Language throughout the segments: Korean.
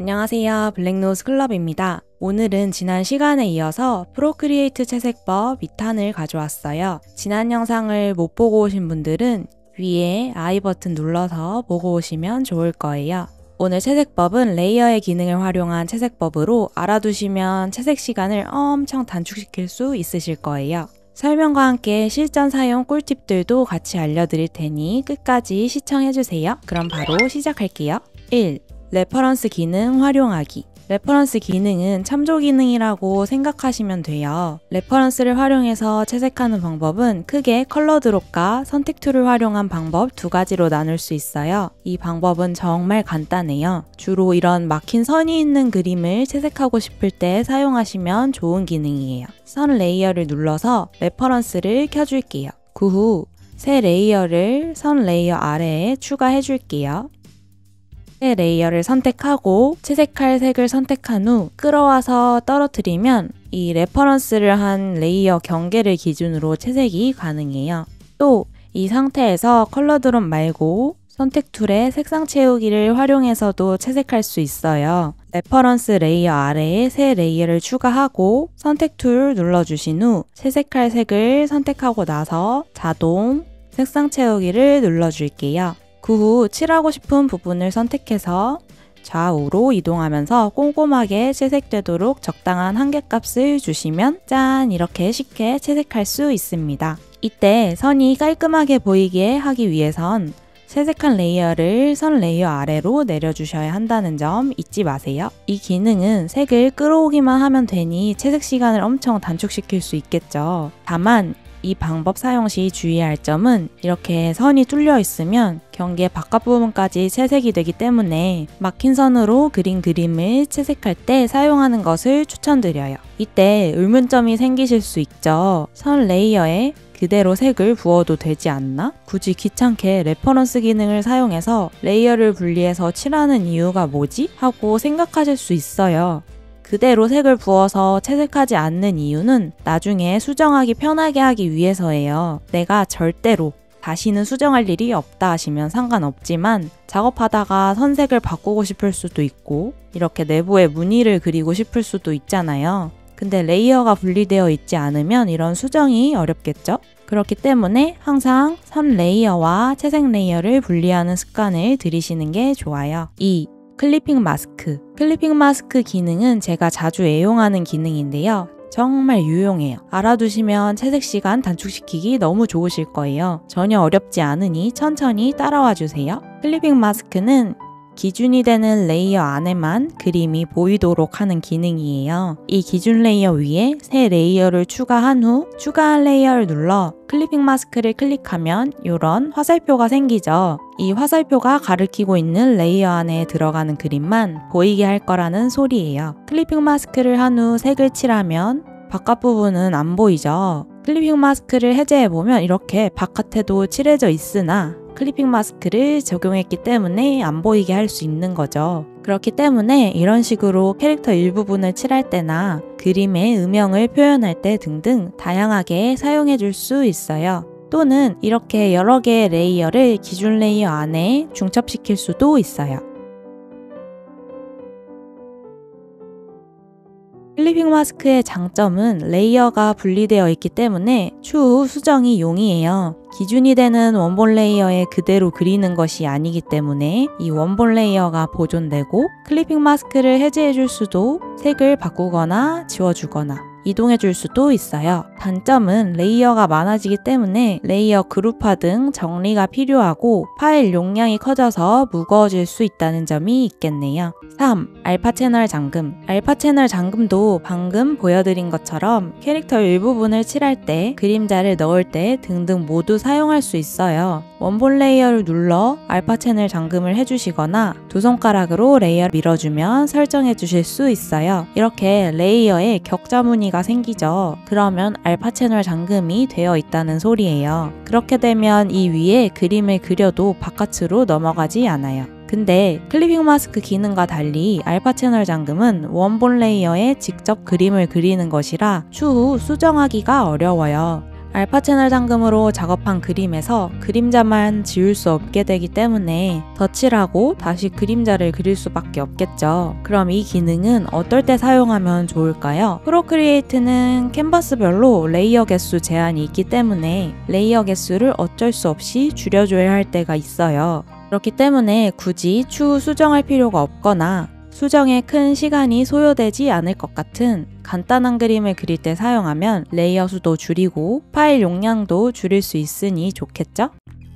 안녕하세요. 블랙노즈 클럽입니다. 오늘은 지난 시간에 이어서 프로크리에이트 채색법 2탄을 가져왔어요. 지난 영상을 못 보고 오신 분들은 위에 I 버튼 눌러서 보고 오시면 좋을 거예요. 오늘 채색법은 레이어의 기능을 활용한 채색법으로 알아두시면 채색 시간을 엄청 단축시킬 수 있으실 거예요. 설명과 함께 실전 사용 꿀팁들도 같이 알려드릴 테니 끝까지 시청해주세요. 그럼 바로 시작할게요. 1. 레퍼런스 기능 활용하기. 레퍼런스 기능은 참조 기능이라고 생각하시면 돼요. 레퍼런스를 활용해서 채색하는 방법은 크게 컬러 드롭과 선택 툴을 활용한 방법 두 가지로 나눌 수 있어요. 이 방법은 정말 간단해요. 주로 이런 막힌 선이 있는 그림을 채색하고 싶을 때 사용하시면 좋은 기능이에요. 선 레이어를 눌러서 레퍼런스를 켜줄게요. 그 후 새 레이어를 선 레이어 아래에 추가해 줄게요. 새 레이어를 선택하고 채색할 색을 선택한 후 끌어와서 떨어뜨리면 이 레퍼런스를 한 레이어 경계를 기준으로 채색이 가능해요. 또 이 상태에서 컬러 드롭 말고 선택 툴의 색상 채우기를 활용해서도 채색할 수 있어요. 레퍼런스 레이어 아래에 새 레이어를 추가하고 선택 툴 눌러주신 후 채색할 색을 선택하고 나서 자동 색상 채우기를 눌러줄게요. 그 후 칠하고 싶은 부분을 선택해서 좌우로 이동하면서 꼼꼼하게 채색되도록 적당한 한계값을 주시면 짠! 이렇게 쉽게 채색할 수 있습니다. 이때 선이 깔끔하게 보이게 하기 위해선 채색한 레이어를 선 레이어 아래로 내려주셔야 한다는 점 잊지 마세요. 이 기능은 색을 끌어오기만 하면 되니 채색 시간을 엄청 단축시킬 수 있겠죠. 다만 이 방법 사용 시 주의할 점은 이렇게 선이 뚫려 있으면 경계 바깥 부분까지 채색이 되기 때문에 막힌 선으로 그린 그림을 채색할 때 사용하는 것을 추천드려요. 이때 의문점이 생기실 수 있죠. 선 레이어에 그대로 색을 부어도 되지 않나? 굳이 귀찮게 레퍼런스 기능을 사용해서 레이어를 분리해서 칠하는 이유가 뭐지? 하고 생각하실 수 있어요. 그대로 색을 부어서 채색하지 않는 이유는 나중에 수정하기 편하게 하기 위해서예요. 내가 절대로 다시는 수정할 일이 없다 하시면 상관없지만 작업하다가 선색을 바꾸고 싶을 수도 있고 이렇게 내부에 무늬를 그리고 싶을 수도 있잖아요. 근데 레이어가 분리되어 있지 않으면 이런 수정이 어렵겠죠? 그렇기 때문에 항상 선 레이어와 채색 레이어를 분리하는 습관을 들이시는 게 좋아요. 2. 클리핑 마스크. 클리핑 마스크 기능은 제가 자주 애용하는 기능인데요. 정말 유용해요. 알아두시면 채색 시간 단축시키기 너무 좋으실 거예요. 전혀 어렵지 않으니 천천히 따라와 주세요. 클리핑 마스크는 기준이 되는 레이어 안에만 그림이 보이도록 하는 기능이에요. 이 기준 레이어 위에 새 레이어를 추가한 후 추가한 레이어를 눌러 클리핑 마스크를 클릭하면 이런 화살표가 생기죠. 이 화살표가 가리키고 있는 레이어 안에 들어가는 그림만 보이게 할 거라는 소리예요. 클리핑 마스크를 한 후 색을 칠하면 바깥 부분은 안 보이죠. 클리핑 마스크를 해제해보면 이렇게 바깥에도 칠해져 있으나 클리핑 마스크를 적용했기 때문에 안 보이게 할 수 있는 거죠. 그렇기 때문에 이런 식으로 캐릭터 일부분을 칠할 때나 그림의 음영을 표현할 때 등등 다양하게 사용해 줄 수 있어요. 또는 이렇게 여러 개의 레이어를 기준 레이어 안에 중첩시킬 수도 있어요. 클리핑 마스크의 장점은 레이어가 분리되어 있기 때문에 추후 수정이 용이해요. 기준이 되는 원본 레이어에 그대로 그리는 것이 아니기 때문에 이 원본 레이어가 보존되고 클리핑 마스크를 해제해 줄 수도 색을 바꾸거나 지워주거나 이동해 줄 수도 있어요. 단점은 레이어가 많아지기 때문에 레이어 그룹화 등 정리가 필요하고 파일 용량이 커져서 무거워질 수 있다는 점이 있겠네요. 3. 알파 채널 잠금. 알파 채널 잠금도 방금 보여드린 것처럼 캐릭터 일부분을 칠할 때, 그림자를 넣을 때 등등 모두 사용할 수 있어요. 원본 레이어를 눌러 알파 채널 잠금을 해주시거나 두 손가락으로 레이어를 밀어주면 설정해 주실 수 있어요. 이렇게 레이어에 격자 무늬가 생기죠. 그러면 알파 채널 잠금이 되어 있다는 소리예요. 그렇게 되면 이 위에 그림을 그려도 바깥으로 넘어가지 않아요. 근데 클리핑 마스크 기능과 달리 알파 채널 잠금은 원본 레이어에 직접 그림을 그리는 것이라 추후 수정하기가 어려워요. 알파 채널 잠금으로 작업한 그림에서 그림자만 지울 수 없게 되기 때문에 덧칠하고 다시 그림자를 그릴 수밖에 없겠죠. 그럼 이 기능은 어떨 때 사용하면 좋을까요? 프로크리에이트는 캔버스별로 레이어 개수 제한이 있기 때문에 레이어 개수를 어쩔 수 없이 줄여줘야 할 때가 있어요. 그렇기 때문에 굳이 추후 수정할 필요가 없거나 수정에 큰 시간이 소요되지 않을 것 같은 간단한 그림을 그릴 때 사용하면 레이어 수도 줄이고 파일 용량도 줄일 수 있으니 좋겠죠?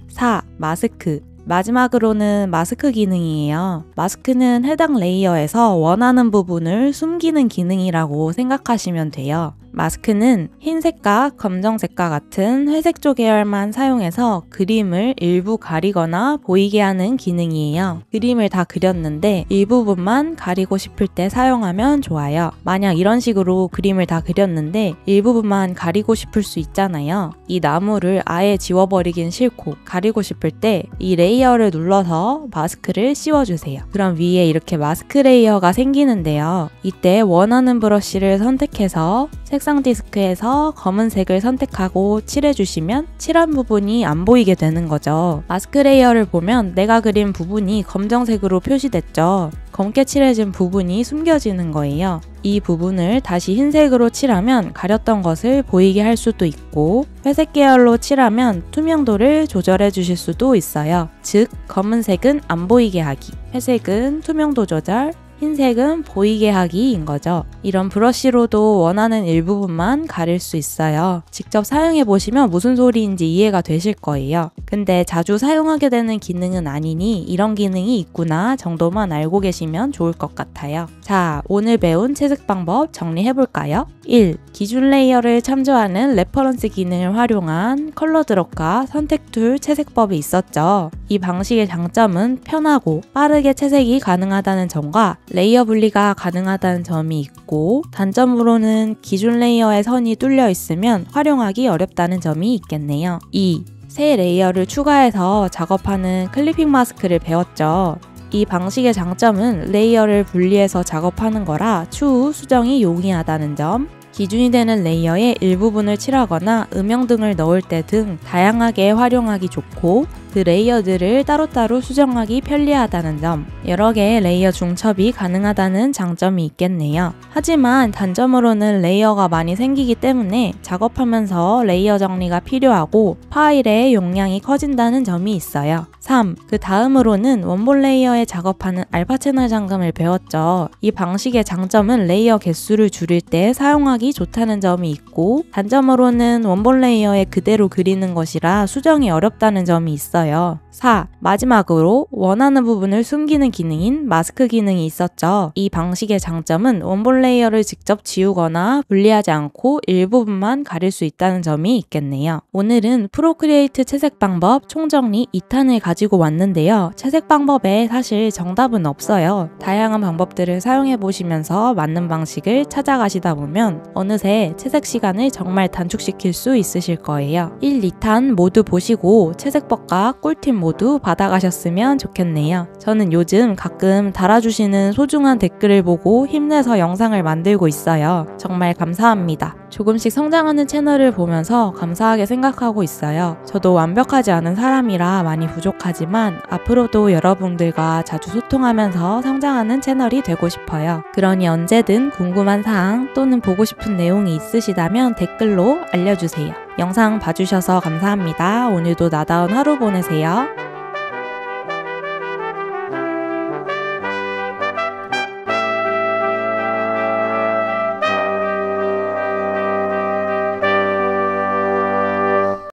4. 마스크. 마지막으로는 마스크 기능이에요. 마스크는 해당 레이어에서 원하는 부분을 숨기는 기능이라고 생각하시면 돼요. 마스크는 흰색과 검정색과 같은 회색조 계열만 사용해서 그림을 일부 가리거나 보이게 하는 기능이에요. 그림을 다 그렸는데 일부분만 가리고 싶을 때 사용하면 좋아요. 만약 이런 식으로 그림을 다 그렸는데 일부분만 가리고 싶을 수 있잖아요. 이 나무를 아예 지워버리긴 싫고 가리고 싶을 때 이 레이어를 눌러서 마스크를 씌워주세요. 그럼 위에 이렇게 마스크 레이어가 생기는데요. 이때 원하는 브러쉬를 선택해서 색상 디스크에서 검은색을 선택하고 칠해주시면 칠한 부분이 안 보이게 되는 거죠. 마스크 레이어를 보면 내가 그린 부분이 검정색으로 표시됐죠. 검게 칠해진 부분이 숨겨지는 거예요. 이 부분을 다시 흰색으로 칠하면 가렸던 것을 보이게 할 수도 있고 회색 계열로 칠하면 투명도를 조절해 주실 수도 있어요. 즉, 검은색은 안 보이게 하기, 회색은 투명도 조절, 흰색은 보이게 하기인 거죠. 이런 브러쉬로도 원하는 일부분만 가릴 수 있어요. 직접 사용해 보시면 무슨 소리인지 이해가 되실 거예요. 근데 자주 사용하게 되는 기능은 아니니 이런 기능이 있구나 정도만 알고 계시면 좋을 것 같아요. 자, 오늘 배운 채색 방법 정리해 볼까요? 1. 기준 레이어를 참조하는 레퍼런스 기능을 활용한 컬러 드롭과 선택 툴 채색법이 있었죠. 이 방식의 장점은 편하고 빠르게 채색이 가능하다는 점과 레이어 분리가 가능하다는 점이 있고, 단점으로는 기준 레이어의 선이 뚫려 있으면 활용하기 어렵다는 점이 있겠네요. 2. 새 레이어를 추가해서 작업하는 클리핑 마스크를 배웠죠. 이 방식의 장점은 레이어를 분리해서 작업하는 거라 추후 수정이 용이하다는 점, 기준이 되는 레이어의 일부분을 칠하거나 음영 등을 넣을 때 등 다양하게 활용하기 좋고 그 레이어들을 따로따로 수정하기 편리하다는 점, 여러 개의 레이어 중첩이 가능하다는 장점이 있겠네요. 하지만 단점으로는 레이어가 많이 생기기 때문에 작업하면서 레이어 정리가 필요하고 파일의 용량이 커진다는 점이 있어요. 3. 그 다음으로는 원본 레이어에 작업하는 알파 채널 잠금을 배웠죠. 이 방식의 장점은 레이어 개수를 줄일 때 사용하기 좋다는 점이 있고, 단점으로는 원본 레이어에 그대로 그리는 것이라 수정이 어렵다는 점이 있어요. 4. 마지막으로 원하는 부분을 숨기는 기능인 마스크 기능이 있었죠. 이 방식의 장점은 원본 레이어를 직접 지우거나 분리하지 않고 일부분만 가릴 수 있다는 점이 있겠네요. 오늘은 프로크리에이트 채색 방법 총정리 2탄을 가지고 왔는데요. 채색 방법에 사실 정답은 없어요. 다양한 방법들을 사용해 보시면서 맞는 방식을 찾아가시다 보면 어느새 채색 시간을 정말 단축시킬 수 있으실 거예요. 1, 2탄 모두 보시고 채색법과 꿀팁 모두 받아가셨으면 좋겠네요. 저는 요즘 가끔 달아주시는 소중한 댓글을 보고 힘내서 영상을 만들고 있어요. 정말 감사합니다. 조금씩 성장하는 채널을 보면서 감사하게 생각하고 있어요. 저도 완벽하지 않은 사람이라 많이 부족하지만 앞으로도 여러분들과 자주 소통하면서 성장하는 채널이 되고 싶어요. 그러니 언제든 궁금한 사항 또는 보고 싶은 내용이 있으시다면 댓글로 알려주세요. 영상 봐주셔서 감사합니다. 오늘도 나다운 하루 보내세요.